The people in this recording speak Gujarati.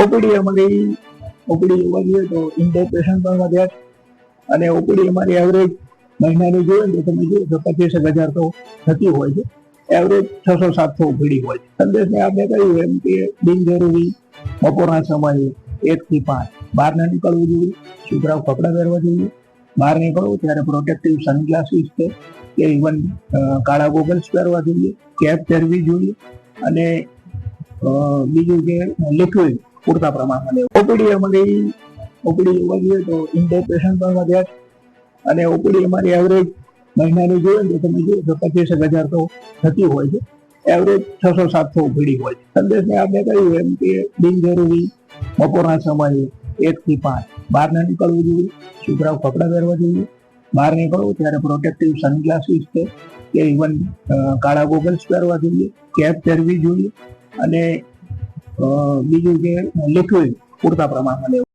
ઓપીડી અમારી ઓપીડી જોવા જઈએ તો ઇન્ટેક પેશન્ટ પણ વધ્યા છે અને ઓપીડી અમારી એવરેજ મહિનાની જોઈએ તો તમે જુઓ તો 25,000 તો થતી હોય છે. એવરેજ 600-700 ઓપીડી હોય છે. સંદેશને આપણે કહ્યું એમ કે બિનજરૂરી બપોરના સમયે 1 થી 5 બહાર ન નીકળવું જોઈએ. સુતરાઉ કપડાં પહેરવા જોઈએ. બહાર નીકળવું ત્યારે પ્રોટેક્ટિવ સનગ્લાસીસ છે કે ઇવન કાળા ગોગલ્સ પહેરવા જોઈએ, કેપ પહેરવી જોઈએ અને બીજું કે લિક્વિડ પૂરતા પ્રમાણમાં લેવું. ઓપીડી અમારી ઓપીડી જોવા જઈએ તો ઇન્ટેક પેશન્ટ પણ વધ્યા છે અને ઓપીડી અમારી એવરેજ મહિનાની જોઈએ તો તમે જુઓ તો 25,000 તો થતી હોય છે. એવરેજ 600-700 ઓપીડી હોય છે. સંદેશને આપણે કહ્યું એમ કે બિનજરૂરી બપોરના સમયે 1 થી 5 બહાર ન નીકળવું જોઈએ. સુતરાઉ કપડાં પહેરવા જોઈએ. બહાર નીકળવું ત્યારે પ્રોટેક્ટિવ સનગ્લાસીસ છે કે ઇવન કાળા ગોગલ્સ પહેરવા જોઈએ, કેપ પહેરવી જોઈએ અને બીજું કે લિક્વિડ પૂરતા પ્રમાણમાં લેવું.